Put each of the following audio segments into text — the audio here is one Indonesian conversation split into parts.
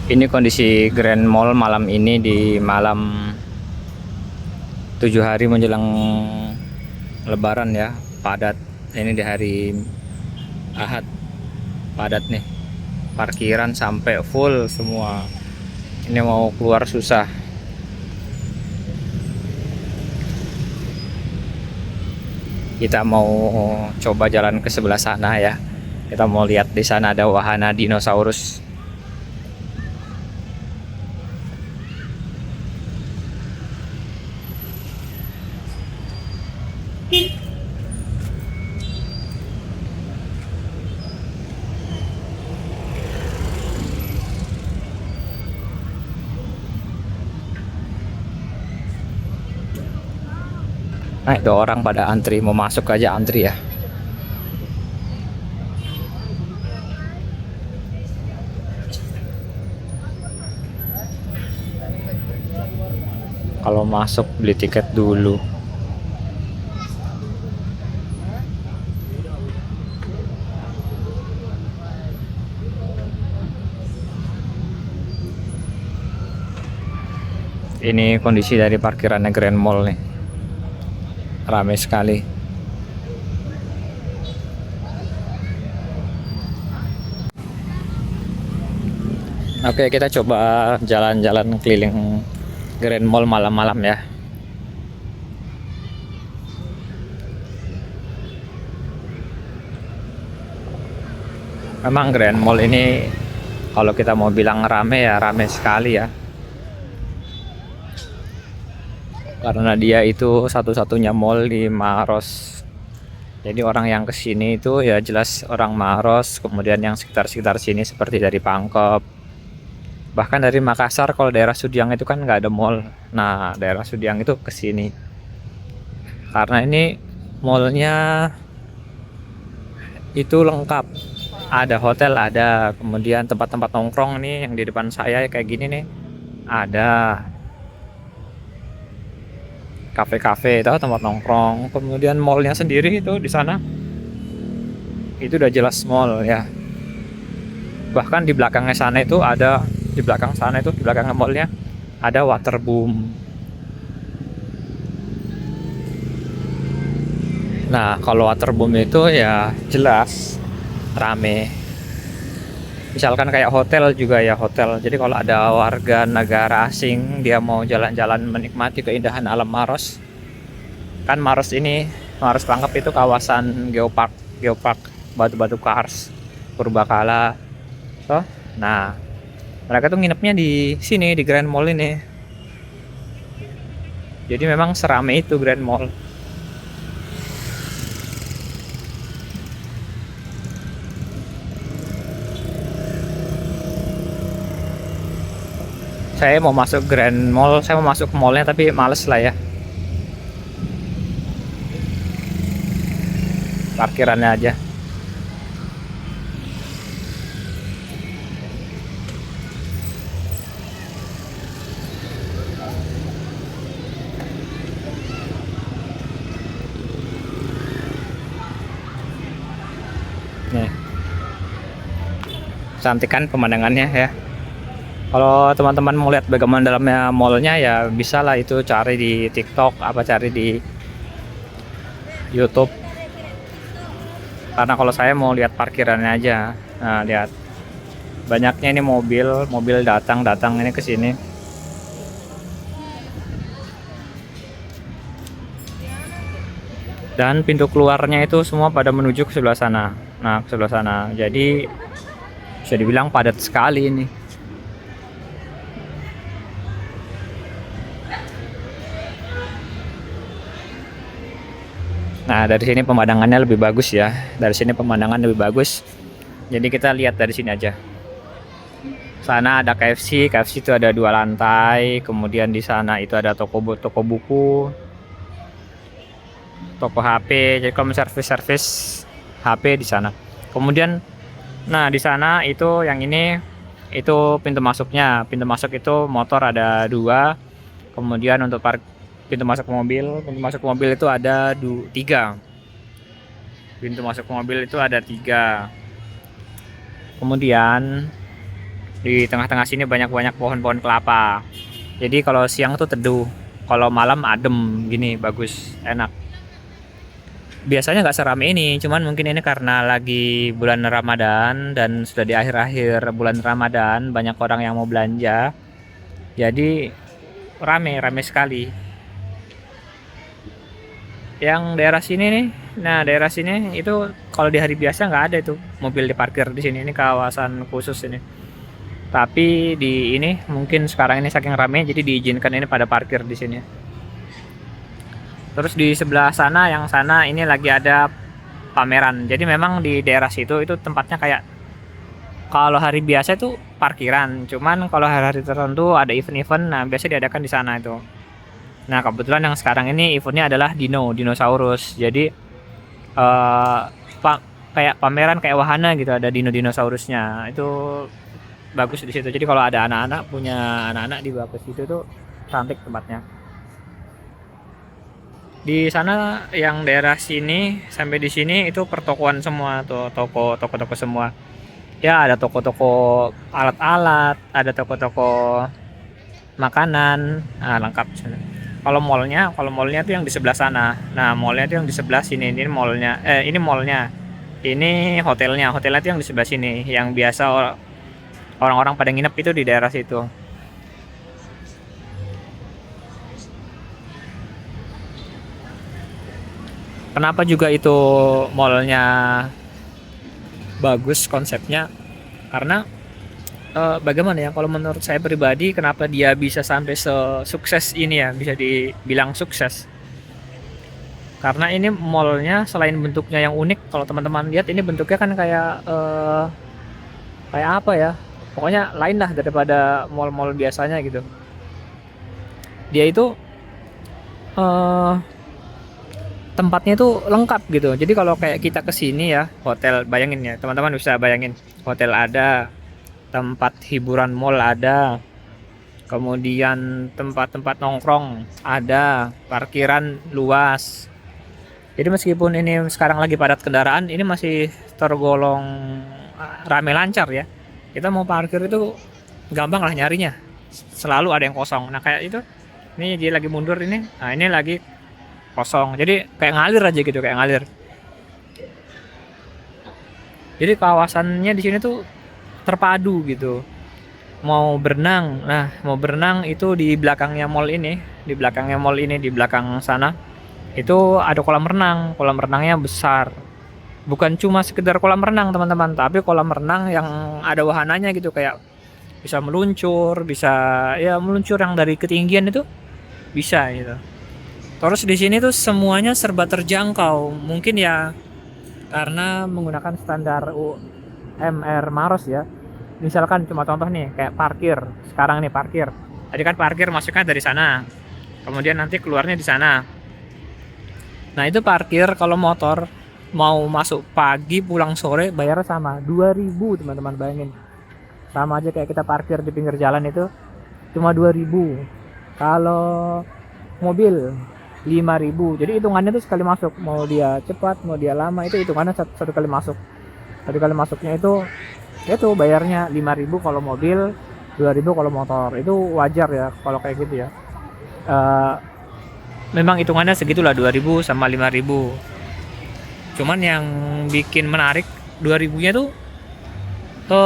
Ini kondisi Grand Mall malam ini di malam 7 hari menjelang Lebaran ya, padat. Ini di hari Ahad, padat nih. Parkiran sampai full semua. Ini mau keluar susah. Kita mau coba jalan ke sebelah sana ya. Kita mau lihat di sana ada wahana dinosaurus. Nah, itu orang pada antri, mau masuk aja antri ya. Kalau masuk beli tiket dulu. Ini kondisi dari parkirannya Grand Mall nih. Ramai sekali. Oke, kita coba jalan-jalan keliling Grand Mall malam-malam ya. Memang Grand Mall ini kalau kita mau bilang rame ya rame sekali ya. Karena dia itu satu-satunya mall di Maros. Jadi orang yang kesini itu ya jelas orang Maros, kemudian yang sekitar-sekitar sini seperti dari Pangkep. Bahkan dari Makassar, kalau daerah Sudiang itu kan nggak ada mall. Nah, daerah Sudiang itu kesini. Karena ini mallnya itu lengkap. Ada hotel, ada, kemudian tempat-tempat nongkrong nih yang di depan saya kayak gini nih. Ada kafe-kafe itu tempat nongkrong, kemudian mallnya sendiri itu di sana itu udah jelas mall ya. Bahkan di belakangnya sana itu ada, di belakang sana itu di belakang mallnya ada Waterboom. Nah, kalau Waterboom itu ya jelas rame. Misalkan kayak hotel juga ya, hotel. Jadi kalau ada warga negara asing dia mau jalan-jalan menikmati keindahan alam Maros. Kan Maros ini, Maros Pangkep itu kawasan geopark, geopark batu-batu kars, purbakala. Toh? Nah, mereka tuh nginepnya di sini di Grand Mall ini. Jadi memang serame itu Grand Mall. Saya mau masuk Grand Mall, saya mau masuk ke mallnya tapi males lah ya. Parkirannya aja. Nih. Cantik kan pemandangannya ya. Kalau teman-teman mau lihat bagaimana dalamnya mallnya ya bisa lah itu cari di TikTok, apa cari di YouTube. Karena kalau saya mau lihat parkirannya aja. Nah, lihat. Banyaknya ini mobil datang ini ke sini. Dan pintu keluarnya itu semua pada menuju ke sebelah sana. Nah, ke sebelah sana. Jadi bisa dibilang padat sekali ini. Nah, dari sini pemandangannya lebih bagus ya. Dari sini pemandangan lebih bagus. Jadi kita lihat dari sini aja. Sana ada KFC, KFC itu ada 2 lantai. Kemudian di sana itu ada toko buku, toko HP. Jadi kalau servis HP di sana. Kemudian, nah di sana itu yang ini itu pintu masuknya. Pintu masuk itu motor ada 2. Kemudian untuk pintu masuk mobil itu ada 3. Pintu masuk mobil itu ada 3. Kemudian Di tengah-tengah sini banyak-banyak pohon-pohon kelapa. Jadi kalau siang tuh teduh, kalau malam adem gini, bagus, enak. Biasanya nggak serame ini, cuman mungkin ini karena lagi bulan Ramadan dan sudah di akhir-akhir bulan Ramadan, banyak orang yang mau belanja. Jadi rame sekali. Yang daerah sini nih, nah daerah sini itu kalau di hari biasa nggak ada itu mobil diparkir di sini. Ini kawasan khusus ini. Tapi di ini mungkin sekarang ini saking rame jadi diizinkan ini pada parkir di sini. Terus di sebelah sana, yang sana ini lagi ada pameran. Jadi memang di daerah situ itu tempatnya kayak kalau hari biasa itu parkiran. Cuman kalau hari-hari tertentu ada event-event, nah biasa diadakan di sana itu. Nah kebetulan yang sekarang ini eventnya adalah dinosaurus. Jadi eh, kayak pameran kayak wahana gitu, ada dinosaurusnya. Itu bagus di situ. Jadi kalau ada anak-anak punya anak-anak dibawa ke situ tuh cantik tempatnya. Di sana yang daerah sini sampai di sini itu pertokoan semua tuh, toko-toko semua. Ya ada toko-toko alat-alat, ada toko-toko makanan, nah, lengkap. Kalau mallnya tuh yang di sebelah sana. Nah mallnya tuh yang di sebelah sini. Ini mallnya, ini mallnya. Ini hotelnya tuh yang di sebelah sini. Yang biasa orang-orang pada nginep itu di daerah situ. Kenapa juga itu mallnya bagus konsepnya? Karena bagaimana ya? Kalau menurut saya pribadi, kenapa dia bisa sampai sukses ini ya? Bisa dibilang sukses. Karena ini mallnya selain bentuknya yang unik, kalau teman-teman lihat ini bentuknya kan kayak apa ya? Pokoknya lain lah daripada mall-mall biasanya gitu. Dia itu eh, tempatnya itu lengkap gitu. Jadi kalau kayak kita ke sini ya, hotel, bayangin ya, teman-teman bisa bayangin, hotel ada, tempat hiburan mall ada, kemudian tempat-tempat nongkrong ada, parkiran luas. Jadi meskipun ini sekarang lagi padat kendaraan, ini masih tergolong rame lancar ya. Kita mau parkir itu gampang lah nyarinya. Selalu ada yang kosong. Nah kayak itu, ini dia lagi mundur ini. Nah ini lagi kosong. Jadi kayak ngalir aja gitu, kayak ngalir. Jadi kawasannya di sini tuh terpadu gitu. Mau berenang, nah mau berenang itu di belakangnya mall ini, di belakangnya mall ini, di belakang sana itu ada kolam renang. Kolam renangnya besar, bukan cuma sekedar kolam renang teman-teman, tapi kolam renang yang ada wahananya gitu, kayak bisa meluncur, bisa ya meluncur yang dari ketinggian itu bisa gitu. Terus di sini tuh semuanya serba terjangkau, mungkin ya karena menggunakan standar UMR Maros ya. Misalkan cuma contoh nih kayak parkir, sekarang nih parkir. Tadi kan parkir masuknya dari sana, kemudian nanti keluarnya di sana. Nah itu parkir kalau motor mau masuk pagi pulang sore bayarnya sama 2.000 teman-teman, bayangin. Sama aja kayak kita parkir di pinggir jalan itu cuma 2.000. Kalau mobil 5.000. Jadi hitungannya tuh sekali masuk, mau dia cepat mau dia lama itu hitungannya satu kali masuk. Satu kali masuknya itu bayarnya 5.000 kalau mobil, 2.000 kalau motor. Itu wajar ya kalau kayak gitu ya. Memang hitungannya segitulah, 2.000 sama 5.000. Cuman yang bikin menarik 2.000-nya tuh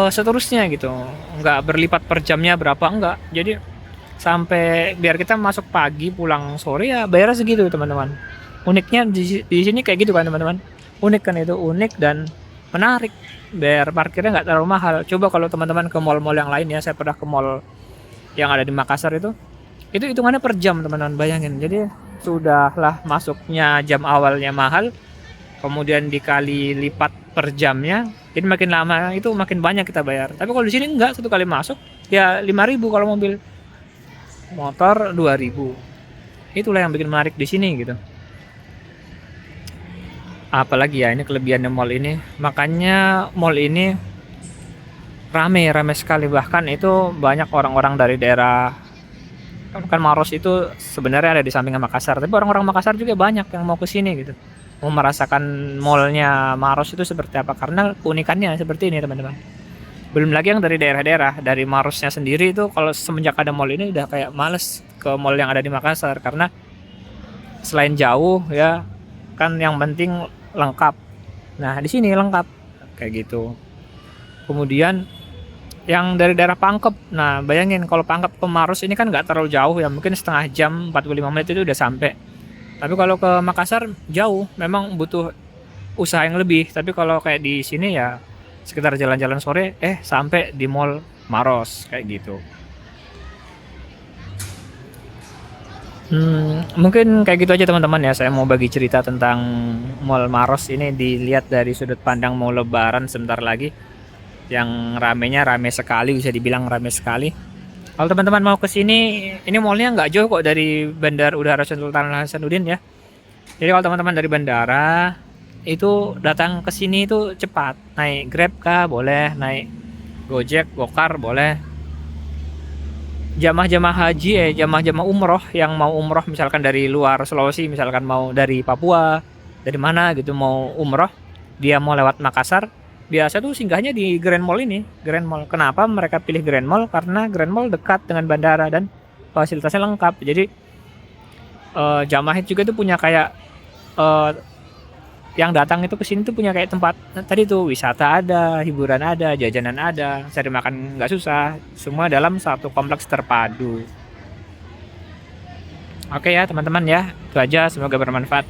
seterusnya gitu. Nggak berlipat per jamnya berapa, enggak. Jadi sampai biar kita masuk pagi pulang sore ya bayarnya segitu teman-teman. Uniknya di sini kayak gitu kan teman-teman. Unik kan, itu unik dan menarik. Bayar parkirnya nggak terlalu mahal. Coba kalau teman-teman ke mall-mall yang lain ya, saya pernah ke mall yang ada di Makassar itu hitungannya per jam teman-teman, bayangin. Jadi sudahlah masuknya jam awalnya mahal, kemudian dikali lipat per jamnya, jadi makin lama itu makin banyak kita bayar. Tapi kalau di sini enggak, satu kali masuk ya 5.000 kalau mobil, motor 2.000. Itulah yang bikin menarik di sini gitu. Apalagi ya, ini kelebihannya mall ini, makanya mall ini rame sekali. Bahkan itu banyak orang-orang dari daerah, kan Maros itu sebenarnya ada di samping Makassar, tapi orang-orang Makassar juga banyak yang mau ke sini gitu, mau merasakan mallnya Maros itu seperti apa, karena keunikannya seperti ini teman-teman. Belum lagi yang dari daerah-daerah, dari Marosnya sendiri itu kalau semenjak ada mall ini udah kayak males ke mall yang ada di Makassar karena selain jauh ya kan yang penting lengkap. Nah, di sini lengkap kayak gitu. Kemudian yang dari daerah Pangkep. Nah, bayangin kalau Pangkep ke Maros ini kan nggak terlalu jauh ya, mungkin setengah jam 45 menit itu udah sampai. Tapi kalau ke Makassar jauh, memang butuh usaha yang lebih. Tapi kalau kayak di sini ya sekitar jalan-jalan sore sampai di Mall Maros kayak gitu. Mungkin kayak gitu aja teman-teman ya. Saya mau bagi cerita tentang Mall Maros ini dilihat dari sudut pandang mau Lebaran sebentar lagi. Yang ramenya rame sekali, bisa dibilang rame sekali. Kalau teman-teman mau ke sini, ini mallnya nggak jauh kok dari Bandara Udara Sultan Hasanuddin ya. Jadi kalau teman-teman dari bandara itu datang ke sini itu cepat. Naik Grab kah boleh, naik Gojek, Gokar boleh. Jamaah-jamaah haji jamaah-jamaah umroh yang mau umroh misalkan dari luar Sulawesi, misalkan mau dari Papua, dari mana gitu mau umroh, dia mau lewat Makassar, biasa tuh singgahnya di Grand Mall ini, Grand Mall. Kenapa mereka pilih Grand Mall? Karena Grand Mall dekat dengan bandara dan fasilitasnya lengkap. Jadi jamaah juga tuh punya kayak eh, yang datang itu ke sini tuh punya kayak tempat tadi tuh wisata ada, hiburan ada, jajanan ada, cari makan nggak susah, semua dalam satu kompleks terpadu. Oke ya teman-teman ya, itu aja, semoga bermanfaat.